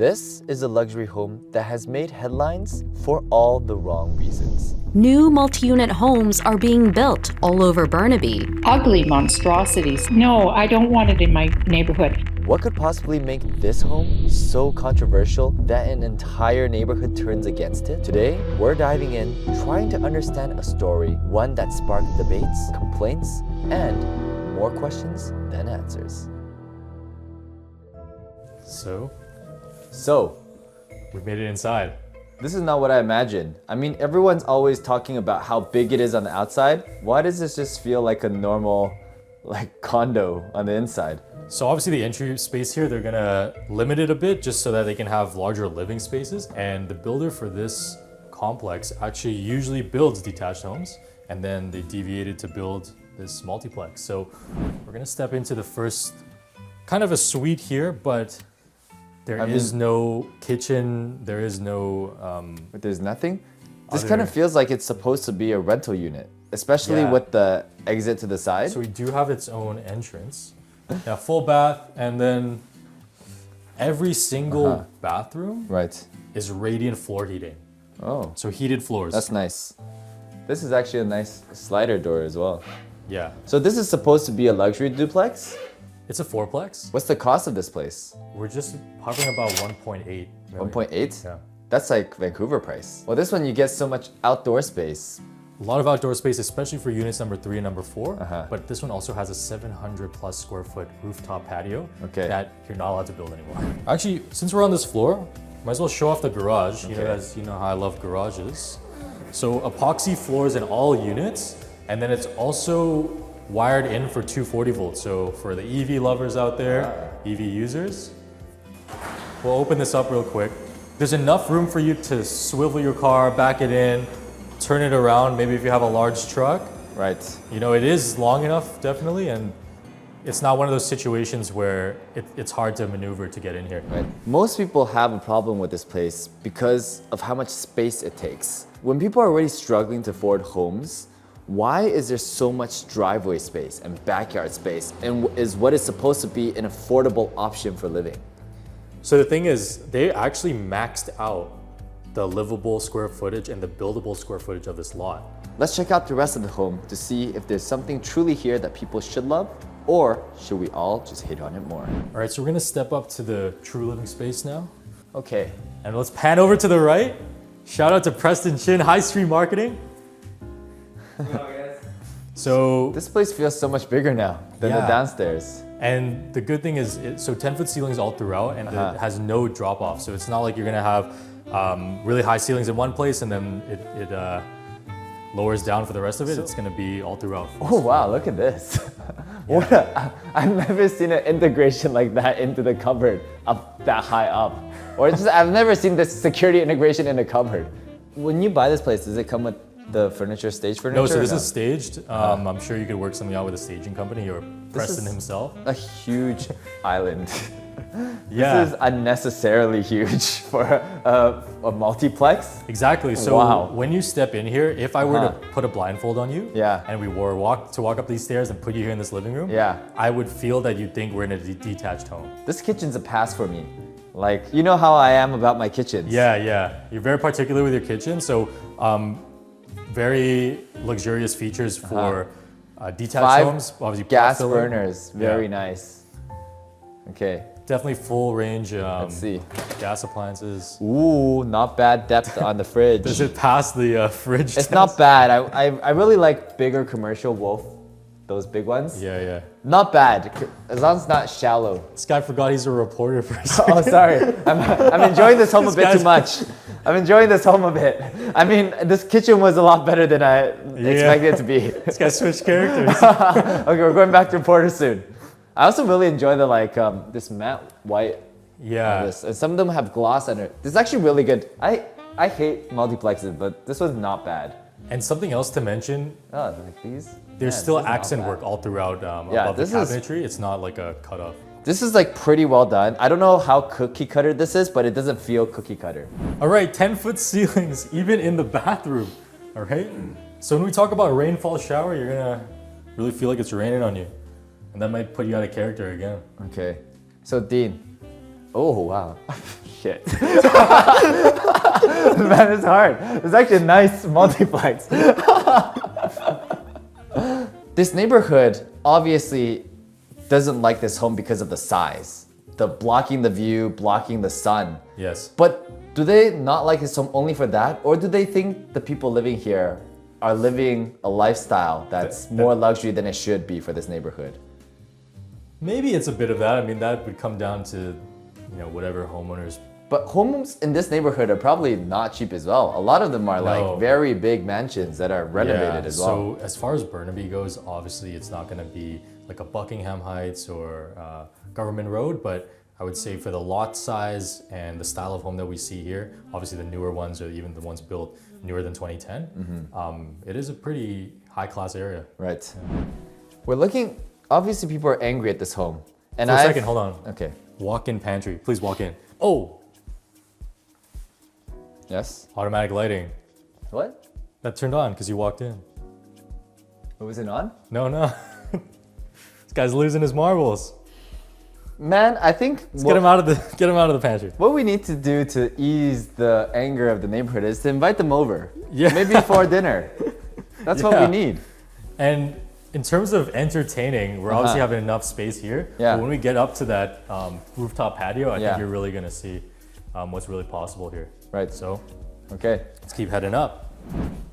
This is a luxury home that has made headlines for all the wrong reasons. New multi-unit homes are being built all over Burnaby. Ugly monstrosities. No, I don't want it in my neighborhood. What could possibly make this home so controversial that an entire neighborhood turns against it? Today, we're diving in, trying to understand a story, one that sparked debates, complaints, and more questions than answers. So, we've made it inside. This is not what I imagined. I mean, everyone's always talking about how big it is on the outside. Why does this just feel like a normal, condo on the inside? So obviously the entry space here, they're gonna limit it a bit just so that they can have larger living spaces. And the builder for this complex actually usually builds detached homes, and then they deviated to build this multiplex. So we're gonna step into the first, kind of a suite here, but there is no kitchen, there is no... But there's nothing? This kind of feels like it's supposed to be a rental unit, especially with the exit to the side. So we do have its own entrance. Yeah, full bath, and then every single bathroom is radiant floor heating. Oh. So heated floors. That's nice. This is actually a nice slider door as well. Yeah. So this is supposed to be a luxury duplex? It's a fourplex. What's the cost of this place? We're just hovering about 1.8 million. 1.8? Yeah. That's like Vancouver price. Well, this one you get so much outdoor space. A lot of outdoor space, especially for units number 3 and number 4. But this one also has a 700 plus square foot rooftop patio that you're not allowed to build anymore. Actually, since we're on this floor, might as well show off the garage. You know, as you know how I love garages. So epoxy floors in all units, and then it's also wired in for 240 volts. So for the EV lovers out there, EV users, we'll open this up real quick. There's enough room for you to swivel your car, back it in, turn it around, maybe if you have a large truck. Right. You know, it is long enough, definitely, and it's not one of those situations where it's hard to maneuver to get in here. Right. Most people have a problem with this place because of how much space it takes. When people are already struggling to afford homes, why is there so much driveway space and backyard space, and is what is supposed to be an affordable option for living? So the thing is, they actually maxed out the livable square footage and the buildable square footage of this lot. Let's check out the rest of the home to see if there's something truly here that people should love, or should we all just hate on it more? All right, so we're gonna step up to the true living space now. Okay. And let's pan over to the right. Shout out to Preston Chin, High Street Marketing. So this place feels so much bigger now than the downstairs. And the good thing is, so 10-foot ceilings all throughout, and it has no drop off. So it's not like you're gonna have really high ceilings in one place and then it lowers down for the rest of it. It's gonna be all throughout. Oh wow, look at this. I've never seen an integration like that into the cupboard up that high up. Or just, I've never seen this security integration in a cupboard. When you buy this place, does it come with the furniture, stage furniture? No, so this is staged. I'm sure you could work something out with a staging company or Preston himself. A huge island. Yeah. This is unnecessarily huge for a multiplex. Exactly. So when you step in here, if I were to put a blindfold on you, and we were walk up these stairs and put you here in this living room, I would feel that you'd think we're in a detached home. This kitchen's a pass for me. Like, you know how I am about my kitchens. Yeah. You're very particular with your kitchen, so very luxurious features for detached homes. Obviously, gas burners, very nice. Okay. Definitely full range. Let's see. Gas appliances. Ooh, not bad depth on the fridge. Does it pass the fridge It's not bad. I really like bigger commercial Wolf, those big ones. Yeah. Not bad, as long as it's not shallow. This guy forgot he's a reporter for a second. Oh, sorry. I'm enjoying this home a bit too much. I'm enjoying this home a bit. I mean, this kitchen was a lot better than I expected it to be. This guy switched characters. Okay, we're going back to reporter soon. I also really enjoy the this matte white. Yeah. And some of them have gloss under it. This is actually really good. I hate multiplexes, but this was not bad. And something else to mention. Oh, like these? There's still accent work all throughout above the cabinetry. It's not like a cutoff. This is like pretty well done. I don't know how cookie cutter this is, but it doesn't feel cookie cutter. All right, 10-foot ceilings, even in the bathroom. All right. So when we talk about rainfall shower, you're gonna really feel like it's raining on you. And that might put you out of character again. Okay. So Dean, Oh, wow. Shit. Man, it's hard. It's actually a nice multiplex. This neighborhood obviously doesn't like this home because of the size. The blocking the view, blocking the sun. Yes. But do they not like this home only for that? Or do they think the people living here are living a lifestyle that's more luxury than it should be for this neighborhood? Maybe it's a bit of that. I mean, that would come down to, whatever homeowners. But homes in this neighborhood are probably not cheap as well. A lot of them are like very big mansions that are renovated as well. So as far as Burnaby goes, obviously it's not going to be like a Buckingham Heights or Government Road, but I would say for the lot size and the style of home that we see here, obviously the newer ones or even the ones built newer than 2010, it is a pretty high-class area. Right. Yeah. We're looking, obviously people are angry at this home. And for a second, hold on. Okay. Walk-in pantry, please walk in. Oh! Yes? Automatic lighting. What? That turned on because you walked in. Oh, was it on? No. This guy's losing his marbles. Man, I think get him out of the pantry. What we need to do to ease the anger of the neighborhood is to invite them over. Yeah. Maybe for dinner. That's what we need. And in terms of entertaining, we're obviously having enough space here. Yeah. But when we get up to that rooftop patio, I think you're really gonna see what's really possible here. Right. So, okay. Let's keep heading up.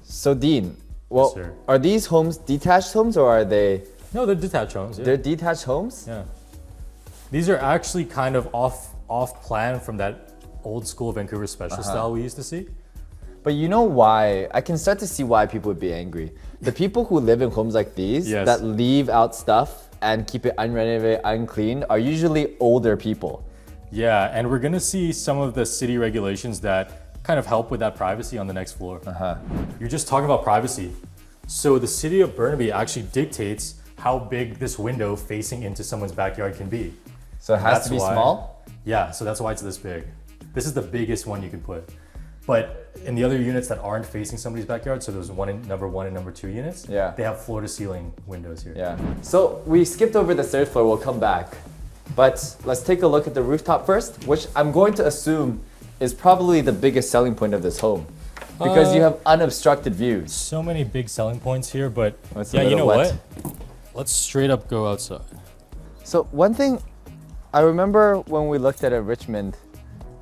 So Dean, well, Yes, sir. are these homes detached homes or are they? No, they're detached homes. Yeah. They're detached homes? Yeah. These are actually kind of off plan from that old school Vancouver special style we used to see. But you know why? I can start to see why people would be angry. The people who live in homes like these that leave out stuff and keep it unrenovated, unclean are usually older people. Yeah, and we're gonna see some of the city regulations that kind of help with that privacy on the next floor. You're just talking about privacy. So the city of Burnaby actually dictates how big this window facing into someone's backyard can be. So it has to be small? Yeah, so that's why it's this big. This is the biggest one you can put. But in the other units that aren't facing somebody's backyard, so those number one and number 2 units, they have floor to ceiling windows here. Yeah. So we skipped over the third floor, we'll come back. But let's take a look at the rooftop first, which I'm going to assume is probably the biggest selling point of this home. Because you have unobstructed views. So many big selling points here, but yeah, you know what? Let's straight up go outside. So one thing, I remember when we looked at a Richmond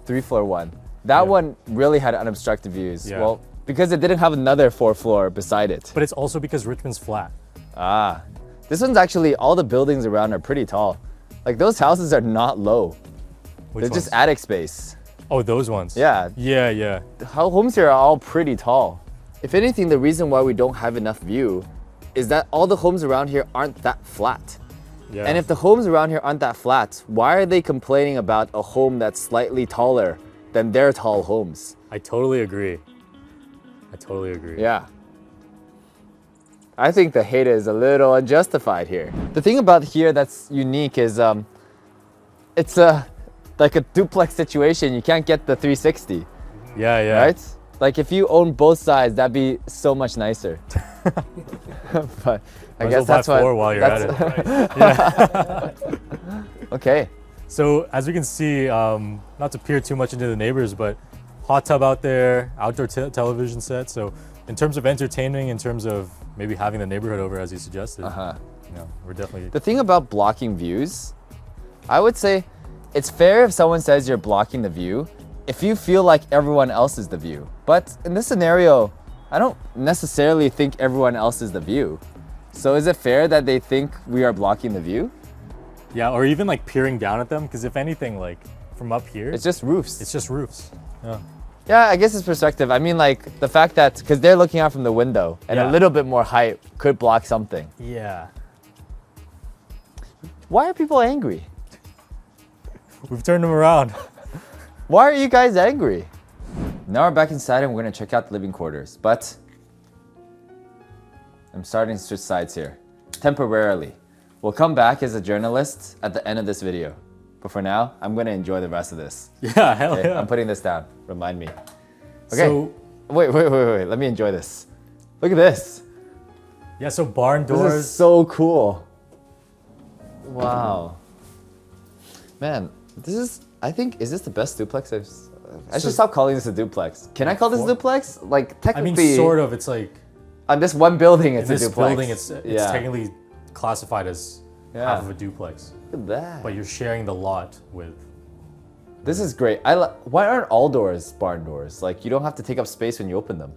3-floor one, that one really had unobstructed views. Yeah. Well, because it didn't have another 4th floor beside it. But it's also because Richmond's flat. Ah, this one's actually, all the buildings around are pretty tall. Like those houses are not low. They're just attic space. Oh, those ones? Yeah. Yeah. Homes here are all pretty tall. If anything, the reason why we don't have enough view is that all the homes around here aren't that flat. Yeah. And if the homes around here aren't that flat, why are they complaining about a home that's slightly taller than their tall homes? I totally agree. Yeah. I think the hate is a little unjustified here. The thing about here that's unique is it's like a duplex situation. You can't get the 360. Yeah. Right? Like if you own both sides, that'd be so much nicer. But I guess that's why. While you're at it. Right? Yeah. Okay. So as we can see, not to peer too much into the neighbors, but hot tub out there, outdoor television set. So in terms of entertaining, in terms of maybe having the neighborhood over as you suggested, we're definitely. The thing about blocking views, I would say it's fair if someone says you're blocking the view if you feel like everyone else is the view. But in this scenario, I don't necessarily think everyone else is the view. So is it fair that they think we are blocking the view? Yeah, or even like peering down at them, because if anything, like from up here, it's just roofs. Yeah. Yeah, I guess it's perspective. I mean, like the fact that, because they're looking out from the window and a little bit more height could block something. Yeah. Why are people angry? We've turned them around. Why are you guys angry? Now we're back inside and we're gonna check out the living quarters, but I'm starting to switch sides here, temporarily. We'll come back as a journalist at the end of this video. But for now, I'm gonna enjoy the rest of this. Yeah, hell yeah. I'm putting this down, remind me. Okay, So, wait, let me enjoy this. Look at this. Yeah, so barn doors. This is so cool. Wow. Man, this is I think, is this the best duplex I should stop calling this a duplex. Can I call this a duplex? Like, technically... I mean, sort of. It's like... On this one building, it's a this duplex. Building, it's technically classified as half of a duplex. Look at that. But you're sharing the lot with... This is great. Why aren't all doors barn doors? Like, you don't have to take up space when you open them.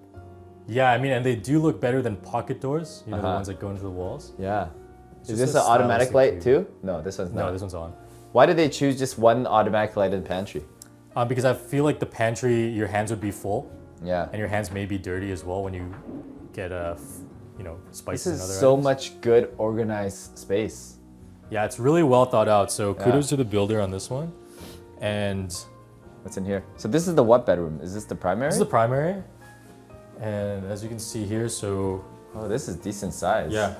Yeah, I mean, and they do look better than pocket doors. You know, the ones that go into the walls. Yeah. Is this an automatic light too? No, this one's not. No, this one's on. Why did they choose just one automatic light in the pantry? Because I feel like the pantry, your hands would be full. Yeah. And your hands may be dirty as well when you get, spices and other This is so items. much good organized space. Yeah, it's really well thought out. So kudos to the builder on this one. And what's in here? So this is the what bedroom? Is this the primary? This is the primary. And as you can see here, so... Oh, this is decent size. Yeah.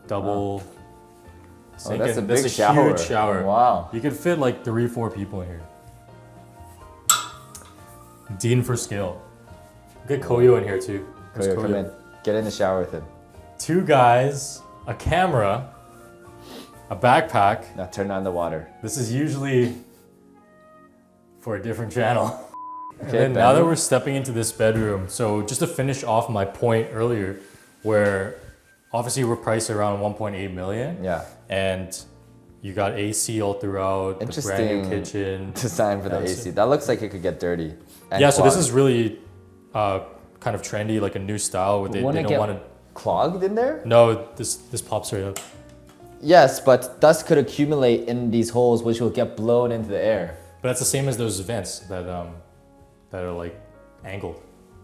Double sink. Oh, that's a and big shower. Huge shower. Wow. You could fit like 3-4 people in here. Dean for scale. Get Koyo in here too. Koyo, come in. Get in the shower with him. 2 guys, a camera, a backpack. Now turn on the water. This is usually for a different channel. Okay, and then now that we're stepping into this bedroom, so just to finish off my point earlier, where obviously we're priced around 1.8 million. Yeah. And you got AC all throughout, the brand new kitchen. Design for the AC. That looks like it could get dirty. Yeah, so this is really kind of trendy, like a new style. Where they don't want to clogged in there? No, this pops right up. Yes, but dust could accumulate in these holes, which will get blown into the air. But that's the same as those vents that are like angled,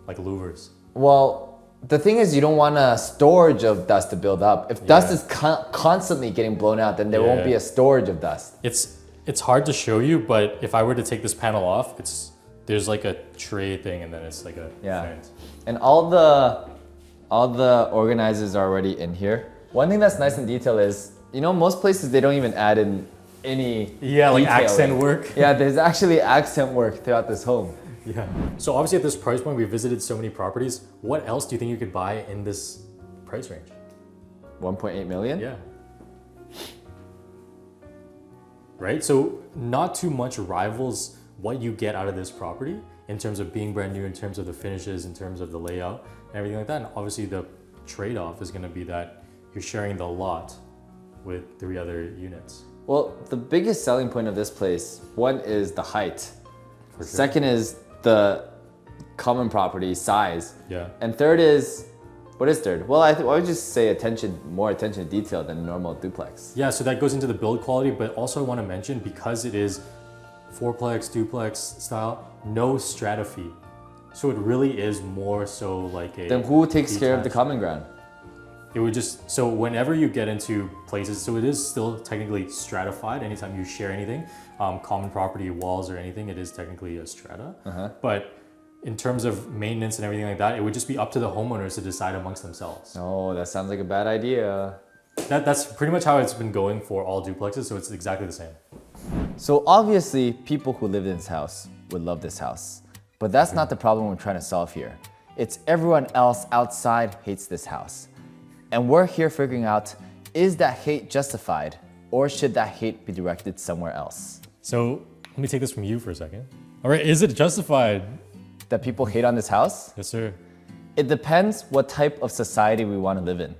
like louvers. Well, the thing is, you don't want a storage of dust to build up. If dust is constantly getting blown out, then there won't be a storage of dust. It's hard to show you, but if I were to take this panel off, there's like a tray thing, and then it's like a vent. And all the organizers are already in here. One thing that's nice in detail is, most places they don't even add in any like detailing. accent work. Yeah, there's actually accent work throughout this home. Yeah. So obviously at this price point, we visited so many properties. What else do you think you could buy in this price range? 1.8 million? Yeah. Right? So not too much rivals what you get out of this property in terms of being brand new, in terms of the finishes, in terms of the layout, and everything like that. And obviously the trade-off is going to be that you're sharing the lot with 3 other units. Well, the biggest selling point of this place, one is the height. For sure. Second is the common property size. Yeah. And third is, what is third? Well, I would just say more attention to detail than a normal duplex. Yeah, so that goes into the build quality, but also I want to mention, because it is 4plex, duplex style, no strata fee. So it really is more so like a... Then who takes care of the common ground? It would just, so whenever you get into places, so it is still technically stratified anytime you share anything, common property, walls or anything, it is technically a strata. But in terms of maintenance and everything like that, it would just be up to the homeowners to decide amongst themselves. Oh, that sounds like a bad idea. That's pretty much how it's been going for all duplexes, so it's exactly the same. So obviously, people who live in this house would love this house. But that's not the problem we're trying to solve here. It's everyone else outside hates this house. And we're here figuring out, is that hate justified, or should that hate be directed somewhere else? So let me take this from you for a second. All right, is it justified? That people hate on this house? Yes, sir. It depends what type of society we want to live in.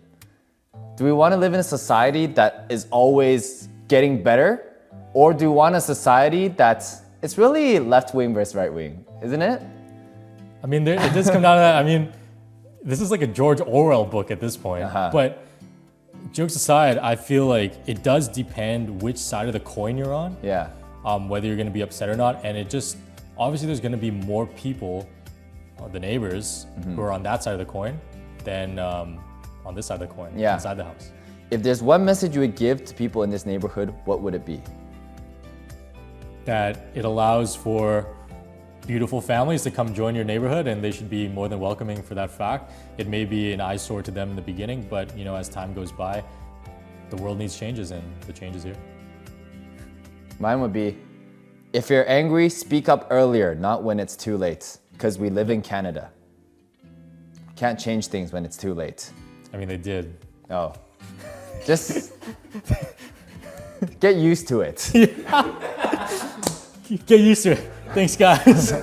Do we want to live in a society that is always getting better? Or do we want a society that's, it's really left-wing versus right-wing, isn't it? I mean, it does come down to that. I mean, this is like a George Orwell book at this point. But jokes aside, I feel like it does depend which side of the coin you're on. Yeah. Whether you're going to be upset or not. And it just, obviously there's going to be more people, the neighbors, who are on that side of the coin than on this side of the coin, inside the house. If there's one message you would give to people in this neighborhood, what would it be? That it allows for beautiful families to come join your neighborhood, and they should be more than welcoming for that fact. It may be an eyesore to them in the beginning, but as time goes by, the world needs changes, and the change is here. Mine would be, if you're angry, speak up earlier, not when it's too late, because we live in Canada. Can't change things when it's too late. I mean, they did. Oh. Just get used to it. Get used to it. Thanks, guys.